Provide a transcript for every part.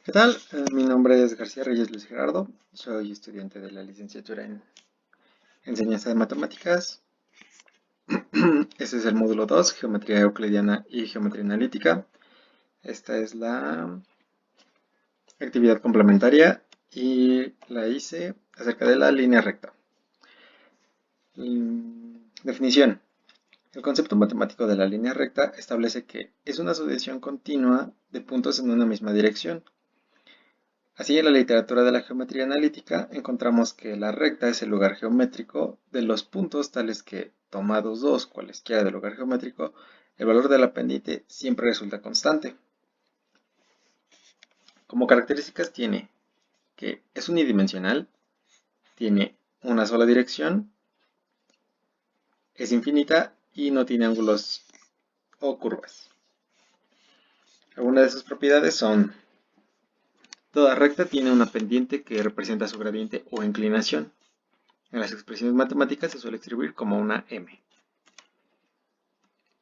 ¿Qué tal? Mi nombre es García Reyes Luis Gerardo. Soy estudiante de la licenciatura en Enseñanza de Matemáticas. Este es el módulo 2, Geometría Euclidiana y Geometría Analítica. Esta es la actividad complementaria y la hice acerca de la línea recta. Definición. El concepto matemático de la línea recta establece que es una sucesión continua de puntos en una misma dirección. Así, en la literatura de la geometría analítica encontramos que la recta es el lugar geométrico de los puntos tales que, tomados dos cualesquiera del lugar geométrico, el valor de la pendiente siempre resulta constante. Como características tiene que es unidimensional, tiene una sola dirección, es infinita y no tiene ángulos o curvas. Algunas de sus propiedades son: toda recta tiene una pendiente que representa su gradiente o inclinación. En las expresiones matemáticas se suele escribir como una m.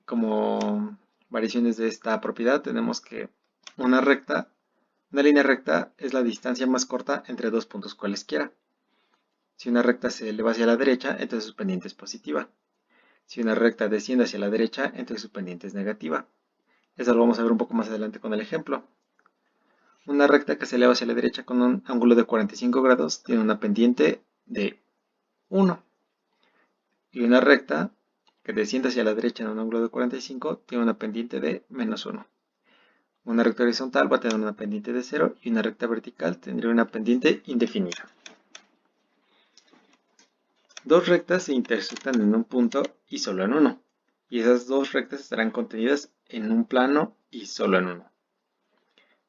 Como variaciones de esta propiedad tenemos que una línea recta es la distancia más corta entre dos puntos cualesquiera. Si una recta se eleva hacia la derecha, entonces su pendiente es positiva. Si una recta desciende hacia la derecha, entonces su pendiente es negativa. Eso lo vamos a ver un poco más adelante con el ejemplo. Una recta que se eleva hacia la derecha con un ángulo de 45 grados tiene una pendiente de 1. Y una recta que desciende hacia la derecha en un ángulo de 45 tiene una pendiente de menos 1. Una recta horizontal va a tener una pendiente de 0 y una recta vertical tendría una pendiente indefinida. Dos rectas se intersectan en un punto y solo en uno. Y esas dos rectas estarán contenidas en un plano y solo en uno.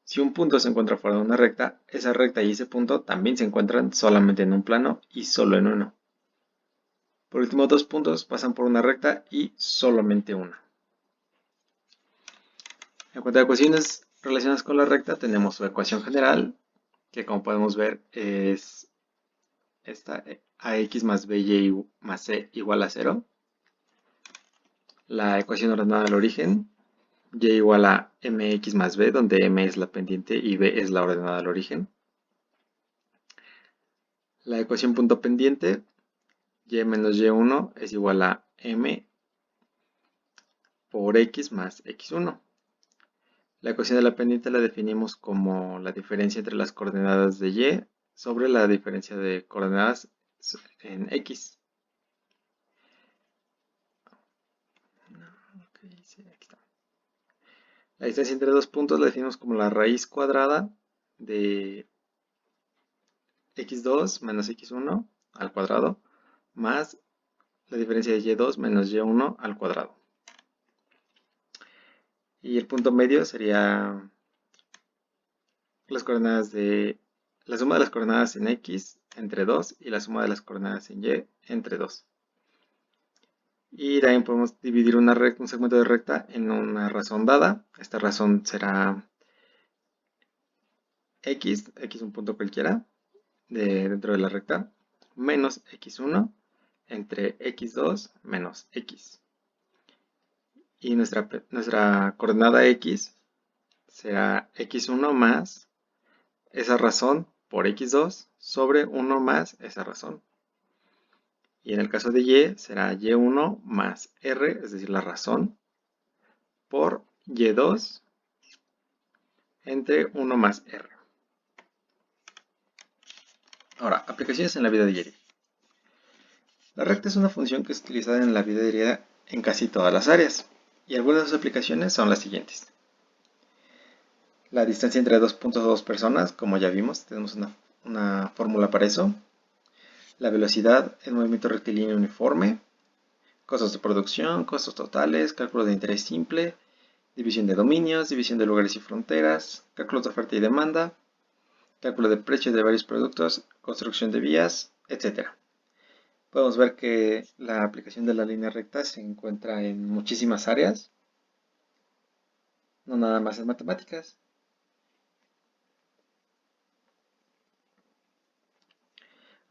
Si un punto se encuentra fuera de una recta, esa recta y ese punto también se encuentran solamente en un plano y solo en uno. Por último, dos puntos pasan por una recta y solamente una. En cuanto a ecuaciones relacionadas con la recta, tenemos su ecuación general, que como podemos ver es esta: ax más by más c igual a 0. La ecuación ordenada del origen, y igual a mx más b, donde m es la pendiente y b es la ordenada del origen. La ecuación punto pendiente, y menos y1 es igual a m por x más x1. La ecuación de la pendiente la definimos como la diferencia entre las coordenadas de y sobre la diferencia de coordenadas en x. La distancia entre dos puntos la definimos como la raíz cuadrada de x2 menos x1 al cuadrado más la diferencia de y2 menos y1 al cuadrado. Y el punto medio sería las coordenadas de la suma de las coordenadas en x entre 2 y la suma de las coordenadas en y entre 2. Y también podemos dividir un segmento de recta en una razón dada. Esta razón será x un punto cualquiera dentro de la recta, menos x1 entre x2 menos x. Y nuestra coordenada x será x1 más esa razón por x2 sobre 1 más esa razón. Y en el caso de y será y1 más r, es decir, la razón, por y2 entre 1 más r. Ahora, aplicaciones en la vida diaria. La recta es una función que es utilizada en la vida diaria en casi todas las áreas, y algunas de sus aplicaciones son las siguientes. La distancia entre dos puntos o dos personas, como ya vimos, tenemos una fórmula para eso. La velocidad en movimiento rectilíneo uniforme, costos de producción, costos totales, cálculo de interés simple, división de dominios, división de lugares y fronteras, cálculos de oferta y demanda, cálculo de precios de varios productos, construcción de vías, etc. Podemos ver que la aplicación de la línea recta se encuentra en muchísimas áreas, no nada más en matemáticas.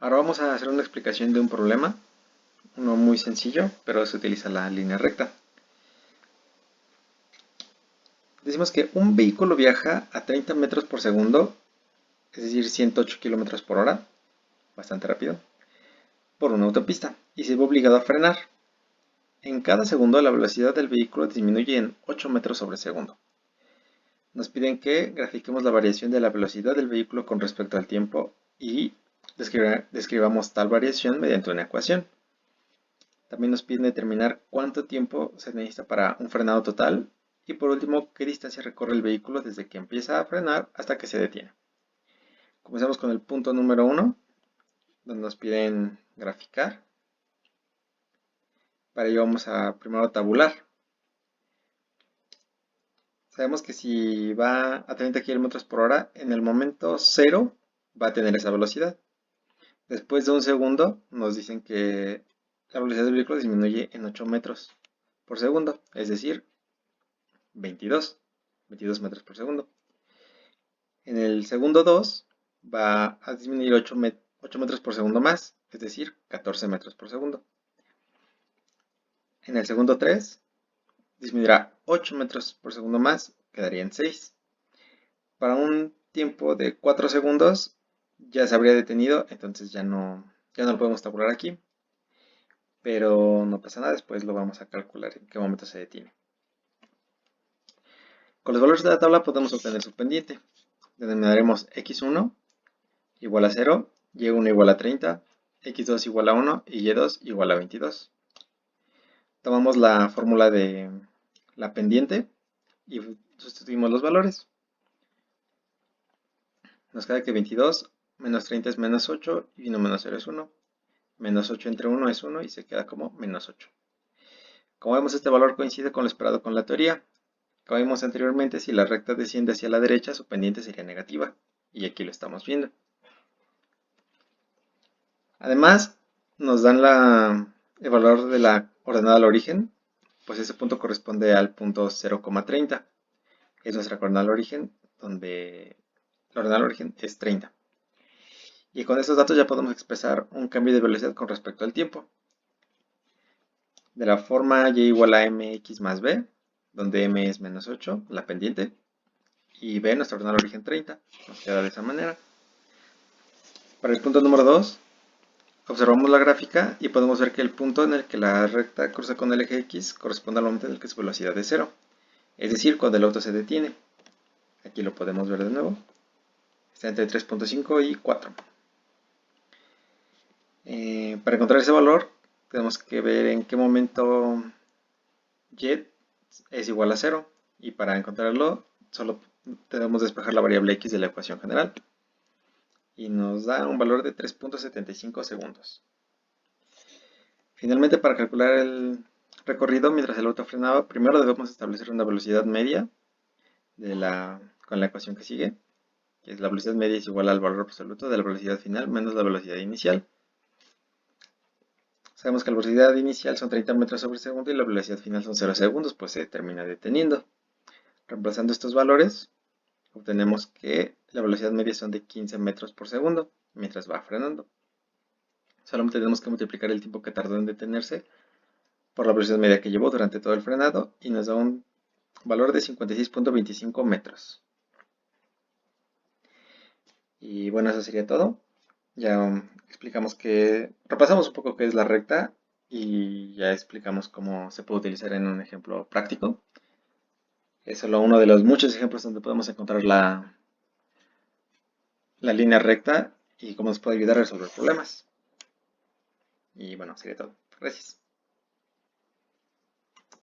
Ahora vamos a hacer una explicación de un problema, uno muy sencillo, pero se utiliza la línea recta. Decimos que un vehículo viaja a 30 metros por segundo, es decir, 108 kilómetros por hora, bastante rápido, por una autopista y se ve obligado a frenar. En cada segundo la velocidad del vehículo disminuye en 8 metros sobre segundo. Nos piden que grafiquemos la variación de la velocidad del vehículo con respecto al tiempo y describamos tal variación mediante una ecuación. También nos piden determinar cuánto tiempo se necesita para un frenado total y por último qué distancia recorre el vehículo desde que empieza a frenar hasta que se detiene. Comenzamos con el punto número 1, donde nos piden graficar. Para ello vamos a primero tabular. Sabemos que si va a 30 km por hora, en el momento 0 va a tener esa velocidad. Después de un segundo nos dicen que la velocidad del vehículo disminuye en 8 metros por segundo, es decir, 22 metros por segundo. En el segundo 2 va a disminuir 8 metros por segundo más, es decir, 14 metros por segundo. En el segundo 3 disminuirá 8 metros por segundo más, quedaría en 6. Para un tiempo de 4 segundos ya se habría detenido, entonces ya no lo podemos tabular aquí. Pero no pasa nada, después lo vamos a calcular en qué momento se detiene. Con los valores de la tabla podemos obtener su pendiente. Denominaremos x1 igual a 0, y1 igual a 30, x2 igual a 1 y y2 igual a 22. Tomamos la fórmula de la pendiente y sustituimos los valores. Nos queda que 22 menos 30 es menos 8 y 1 menos 0 es 1. Menos 8 entre 1 es 1 y se queda como menos 8. Como vemos, este valor coincide con lo esperado con la teoría. Como vimos anteriormente, si la recta desciende hacia la derecha, su pendiente sería negativa. Y aquí lo estamos viendo. Además, nos dan el valor de la ordenada al origen, pues ese punto corresponde al punto 0,30. Es nuestra coordenada al origen, donde la ordenada al origen es 30. Y con estos datos ya podemos expresar un cambio de velocidad con respecto al tiempo. De la forma y igual a mx más b, donde m es menos 8, la pendiente, y b, nuestra ordenada al origen 30. Nos queda de esa manera. Para el punto número 2, observamos la gráfica y podemos ver que el punto en el que la recta cruza con el eje X corresponde al momento en el que su velocidad es 0. Es decir, cuando el auto se detiene. Aquí lo podemos ver de nuevo. Está entre 3.5 y 4. Para encontrar ese valor, tenemos que ver en qué momento y es igual a 0. Y para encontrarlo, solo debemos despejar la variable x de la ecuación general. Y nos da un valor de 3.75 segundos. Finalmente, para calcular el recorrido mientras el auto frenaba, primero debemos establecer una velocidad media con la ecuación que sigue, que es la velocidad media es igual al valor absoluto de la velocidad final menos la velocidad inicial. Sabemos que la velocidad inicial son 30 metros sobre segundo y la velocidad final son 0 segundos, pues se termina deteniendo. Reemplazando estos valores, obtenemos que la velocidad media son de 15 metros por segundo mientras va frenando. Solamente tenemos que multiplicar el tiempo que tardó en detenerse por la velocidad media que llevó durante todo el frenado y nos da un valor de 56.25 metros. Y bueno, eso sería todo. Ya explicamos repasamos un poco qué es la recta y ya explicamos cómo se puede utilizar en un ejemplo práctico. Es solo uno de los muchos ejemplos donde podemos encontrar la línea recta y cómo nos puede ayudar a resolver problemas. Y bueno, sería todo. Gracias.